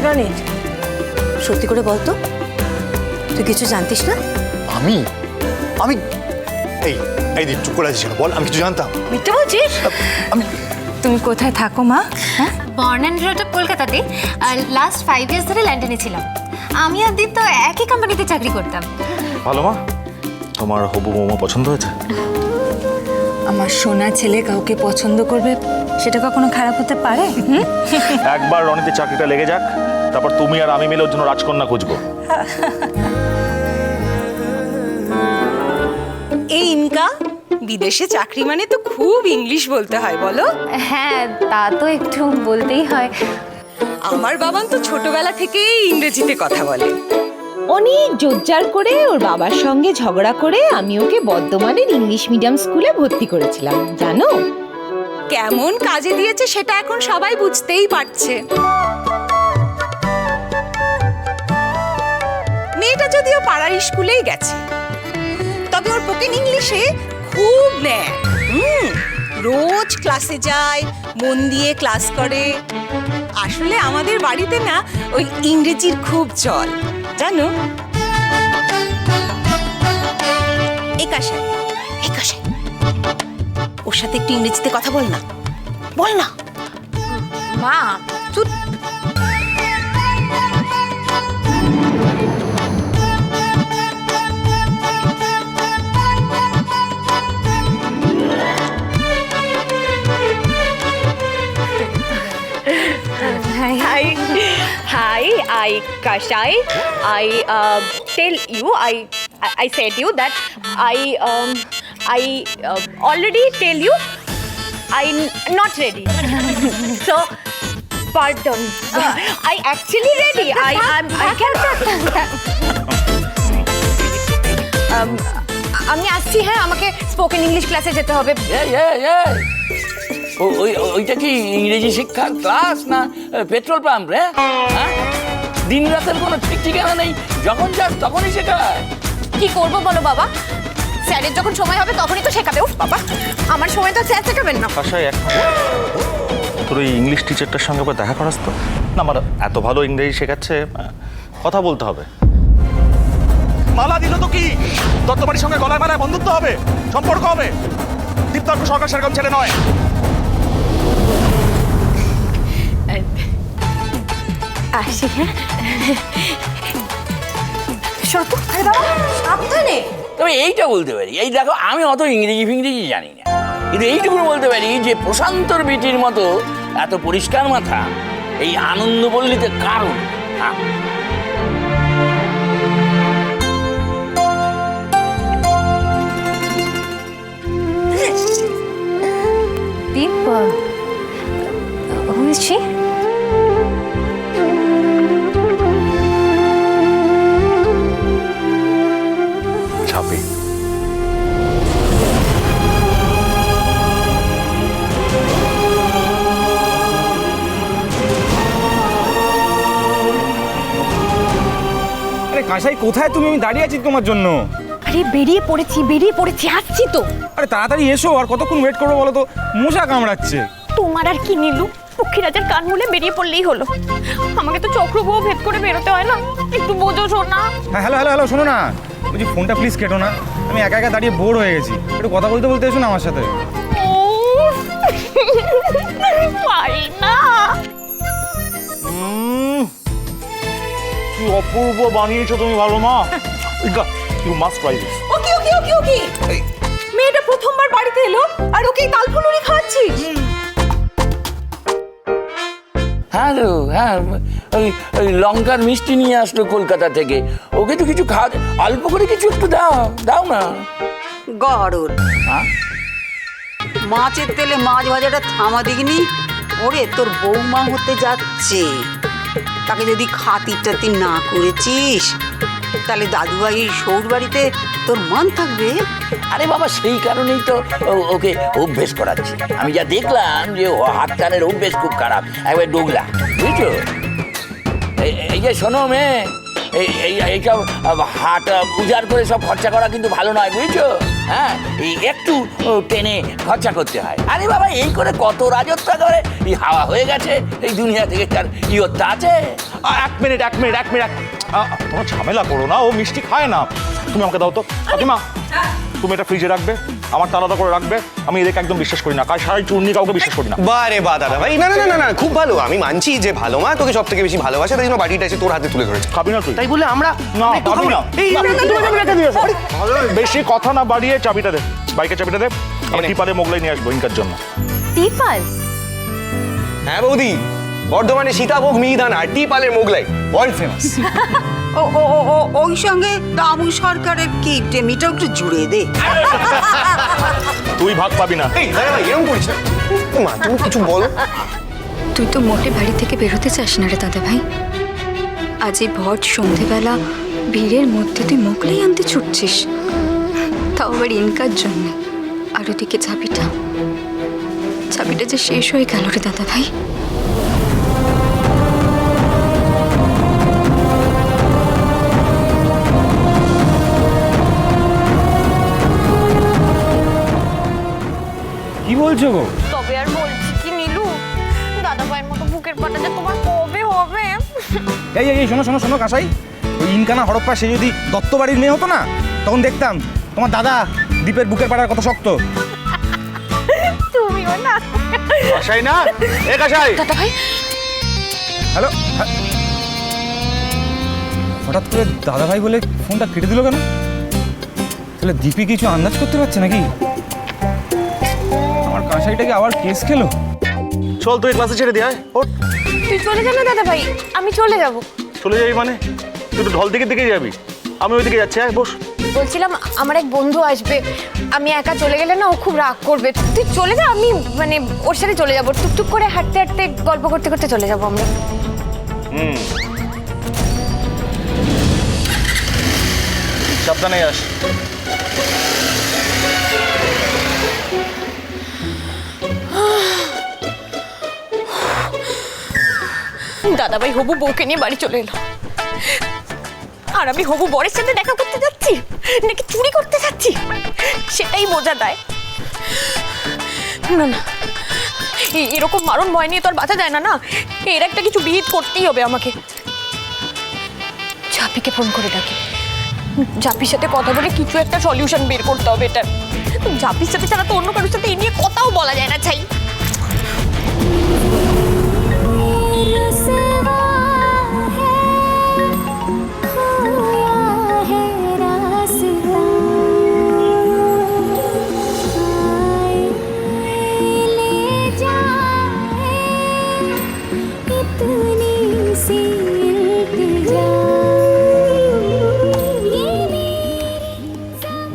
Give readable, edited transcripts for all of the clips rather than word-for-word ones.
রনিত, সত্যি করে বলতো, তুই কিছু জানতিস না? আমি আমি এই এই দিন চুপ করে আছিস কেন? বল, আমি কিছু জানতাম? মিথ্যে বলছিস? আমি তুমি কোথায় থাকো মা? হ্যাঁ, বর্ন অ্যান্ড ব্রট আপ কলকাতাতে। লাস্ট 5 ইয়ার্স ধরে লন্ডনে ছিলাম। আমি আর দীপ তো একই কোম্পানিতে চাকরি করতাম। ভালো মা, তোমার হবু বৌমা পছন্দ হয়েছে? আমার সোনা ছেলে কাউকে পছন্দ করবে সেটা কখনো খারাপ হতে পারে? একবার রনিতের চাকরিটা লেগে যাক, তারপর তুমি আর আমি মিলে ওর জন্য রাজকন্যা খুঁজবো। এই ইনকা, বিদেশে চাকরি মানে তো খুব ইংলিশ বলতে হয় বলো? হ্যাঁ, তা তো একটু বলতেই হয়। আমার বাবান তো ছোটবেলা থেকেই ইংরেজিতে কথা বলে। অনেক জোরজার করে ওর বাবার সঙ্গে ঝগড়া করে আমি ওকে বর্ধমানের ইংলিশ মিডিয়াম স্কুলে ভর্তি করেছিলাম, জানো? কেমন কাজে দিয়েছে সেটা এখন সবাই বুঝতেই পারছে। মেয়েটা যদিও পাড়ার স্কুলেই গেছে, তবে ওর পোকেন ইংলিশে খুব ন্যাক। রোজ ক্লাসে যায়, মন দিয়ে ক্লাস করে। আসলে আমাদের বাড়িতে না ওই ইংরেজির খুব চল, জানো? একাশাই একাশাই, ওর সাথে একটু ইংরেজিতে কথা বল না, বল না। মা তুই Hi, I Kashai. Tell you, I said you that I already tell you I'm not ready. So, pardon. I actually ready. I can. আমি আসছি, হ্যাঁ, আমাকে স্পোকেন ইংলিশ ক্লাসে যেতে হবে। ওইটা কি ইংরেজি শিক্ষার ক্লাস না পেট্রোল পাম্প রে? হ্যাঁ, দিন রাতের কোনো ঠিক ঠিকানা নেই, যখন যাস তখনই শেখায়। কি করবো বলো বাবা, স্যারের যখন সময় হবে তখনই তো শেখাবে। উফ বাবা, আমার সময় তো স্যার শেখাবেন না। আশাই এক তোর ওই ইংলিশ টিচারটার সঙ্গে আবার দেখা করাস তো না? আমার এত ভালো ইংরেজি শেখাচ্ছে, কথা বলতে হবে। মালা দিল তো কি, দত্তবাড়ির সঙ্গে গলায় মালায় বন্ধুত্ব হবে, সম্পর্ক হবে। দীপ্তর্ক সরকার সেরকম ছেলে নয়। আসি, হ্যাঁ। সাবধানে। তবে এইটা বলতে পারি, এই দেখো, আমি অত ইংরেজি ফিংরেজি জানি না, কিন্তু এইটুকু বলতে পারি যে প্রশান্তর বিটির মতো এত পরিষ্কার মাথা এই আনন্দপল্লীতে কারণ। হ্যাঁ, দীপ, who is she? ছাপি। আরে কাঁসাই, কোথায় তুমি? আমি দাঁড়িয়ে আছি তোমার জন্য। আরে বেরিয়ে পড়েছি, আসছি তো। আরে তাড়াতাড়ি এসো, আর কতক্ষণ ওয়েট করবো বলো তো? মশা কামড়াচ্ছে। তোমার আর কি নীলু, পক্ষীরাজের কান মুলে বেরিয়ে পড়লেই হলো। আমাকে তো চক্রবুও ভেদ করে বেরোতে হয় না, একটু বোঝো শোনা। হ্যাঁ, হ্যালো হ্যালো হ্যালো, শোনো না, বলছি ফোনটা প্লিজ কেটো না। আমি একা একা দাঁড়িয়ে বোর হয়ে গেছি, একটু কথা বলতে বলতে এসো না আমার সাথে। পারি না। কি অপূর্ব বানিয়েছো তুমি, ভালো মা। You must try this. Okay okay okay okay, মেয়েটা প্রথমবার বাড়িতে এলো আর ওকে তালফুলুরি খাওয়াচ্ছিস? হ্যাঁ তো, হ্যাঁ, ওই লঙ্কার মিষ্টি নিয়ে আসলো কলকাতা থেকে। ওকে তো কিছু খাওয়া, অল্প করে কিছু একটু দাও না। গরুর হ্যাঁ, মাছের তেলে মাছ ভাজাটা থামা দিগনি। ওরে, তোর বৌমা হতে যাচ্ছে, তাকে যদি খাতির টাতির না করেছিস তাহলে দাদুভাইয়ের সৌর বাড়িতে তোর মান থাকবে? আরে বাবা, সেই কারণেই তো ওকে অভ্যেস করাচ্ছি। আমি যা দেখলাম যে ও হাত কানের অভ্যেস খুব খারাপ, একবার ডোগলা, বুঝছো? এই যে শোনো মেয়ে, এইসব হাট উজাড় করে সব খরচা করা কিন্তু ভালো নয়, বুঝছো? হ্যাঁ, এই একটু টেনে খরচা করতে হয়। আরে বাবা, এই করে কত রাজত্ব করে এই হাওয়া হয়ে গেছে এই দুনিয়া থেকে, তার ইয়ত্তা আছে? এক মিনিট তোমার ঝামেলা করো না, ও মিষ্টি খায় না। তুমি আমাকে দাও তো কাকিমা, তুমি এটা ফ্রিজে রাখবে, আমার আলাদা করে রাখবে। আমি এদেরকে একদম বিশ্বাস করি না, সারাই চূর্ণি কাউকে বিশ্বাস করি না। বারে বা দাদা ভাই, না না না না, খুব ভালো। আমি মানছি যে ভালো মা তোকে সব থেকে বেশি ভালোবাসে, তাই জন্য বাটিটা এসে তোর হাতে তুলে ধরেছে। খাবি না তুই? তাই বলে আমরা না, একটু খাবি না। এই, না, না, তুমি রেখে দিয়েছো। বেশি কথা না বাড়িয়ে চাবিটা দে, বাইকের চাবিটা দে। আমি এনে। টিপালে মোগলাই নিয়ে আসবো ইনকার জন্য। টিপাল? হ্যাঁ বৌদি, বর্ধমানে সীতাভোগ মিহিদানা আর টিপালের মোগলাই ওয়ার্ল্ড ফেমাস। ও ও ও ও, ওই সঙ্গে দামু সরকারের কিপটেমিটা একটু জুড়ে দে। তুই ভাগ পাবি না। এই দাদা ভাই, এরকম করিস না। মা তুমি কিছু বলো। তুই তো মোটে বাড়ি থেকে বেরোতে চাস না রে দাদা ভাই। আজ এই ভর সন্ধেবেলা ভিড়ের মধ্যে তুই মোগলাই আনতে ছুটছিস, তাও আবার ইনকার জন্য। আর ওদিকে চাবিটা যে শেষ হয়ে গেল রে দাদা ভাই। কি বলছো গো? তবে আর বলছি কি নীলু, দাদা ভাইয়ের মতো বুকের পাটা যে তোমার কবে হবে? এই শোনো শোনো শোনো কাসাই, ওই ইনকানা হরপ্পা সে যদি দত্ত বাড়ির মেয়ে হতো না, তখন দেখতাম তোমার দাদা দ্বীপের বুকের পাড়ার কত শক্ত। তুমিও না। কাসাই না, এ কাসাই। দাদা ভাই, হ্যালো, হঠাৎ করে দাদা ভাই বলে ফোনটা কেটে দিল কেন? তাহলে দীপি কিছু আন্দাজ করতে পারছে নাকি? আমার কাঁসাইটাকে আবার কেস খেলো? চল তুই ক্লাসে ছেড়ে দিয়ে আয়। ওঠ। তুই চলে যা না দাদা ভাই, আমি চলে যাব। চলে যাবি মানে? তুই তো ঢল দিকে যাবি, আমি ওইদিকে যাচ্ছি। আয় বস। বলছিলাম আমার এক বন্ধু আসবে, আমি একা চলে গেলে না ও খুব রাগ করবে। তুই চলে যা, আমি মানে ওর সাথে চলে যাবো। টুকটুক করে হাঁটতে হাঁটতে গল্প করতে করতে চলে যাবো আমরা। সাবধানে আস। দাদা ভাই হবু বউকে নিয়ে বাড়ি চলে এলো, আর আমি হবু বরের সাথে দেখা করতে যাচ্ছি নাকি চুরি করতে যাচ্ছি সেটাই বোঝা দেয় না। না, এরকম মারণ ভয় নিয়ে তো আর বাঁচা যায় না। না, এর একটা কিছু বিহিত করতেই হবে আমাকে। ঝাপিকে ফোন করে ডাকি, ঝাপির সাথে কথা বলে কিছু একটা সলিউশন বের করতে হবে এটার। ঝাপির সাথে ছাড়া তো অন্য কারোর সাথে এই নিয়ে কথাও বলা যায় না। চাই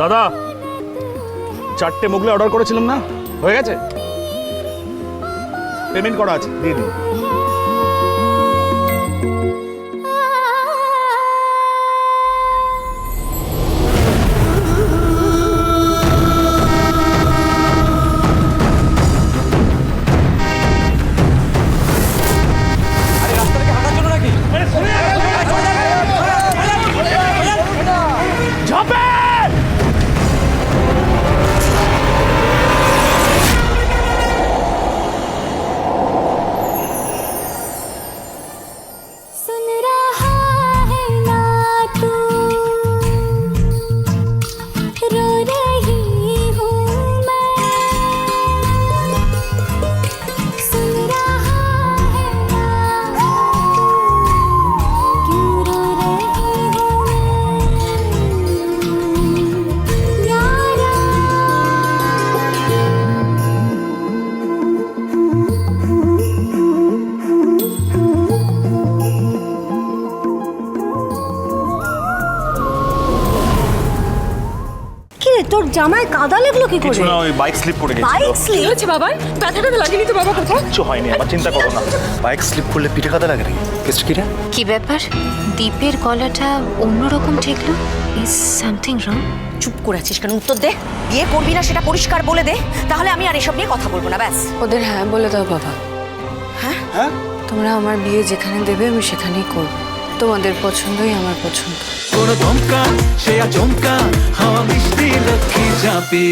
দাদা, 4টে মোগলাই অর্ডার করেছিলাম না, হয়ে গেছে? পেমেন্ট করা আছে, দিয়ে দিন। তোর জামায় কাদা লাগলো কি করে? কিছু না, ওই বাইক স্লিপ করে গেছিল। বাইক স্লিপ হচ্ছে বাবা? ব্যথাটা লাগেনি তো বাবা? কোথায়? কিছু হয়নি, আবার চিন্তা করো না। বাইক স্লিপ করলে পিঠে কাদা লাগে নাকি? কেসটা কি রে? কি ব্যাপার, দীপের গলাটা অন্যরকম ঠেকলো? Is something wrong? চুপ করে আছিস কেন? উত্তর দে। বিয়ে করবি না সেটা পরিষ্কার বলে দে, তাহলে আমি আর এসব নিয়ে কথা বলবো না। ব্যাস। ওদের হ্যাঁ বলে দাও বাবা। হ্যাঁ? তোমরা আমার বিয়ে যেখানে দেবে আমি সেখানেই করব। তোমাদের পছন্দই আমার পছন্দ। কোনো দমকা সে আচমকা হাওয়া মিষ্টি লক্ষ্মী চাপি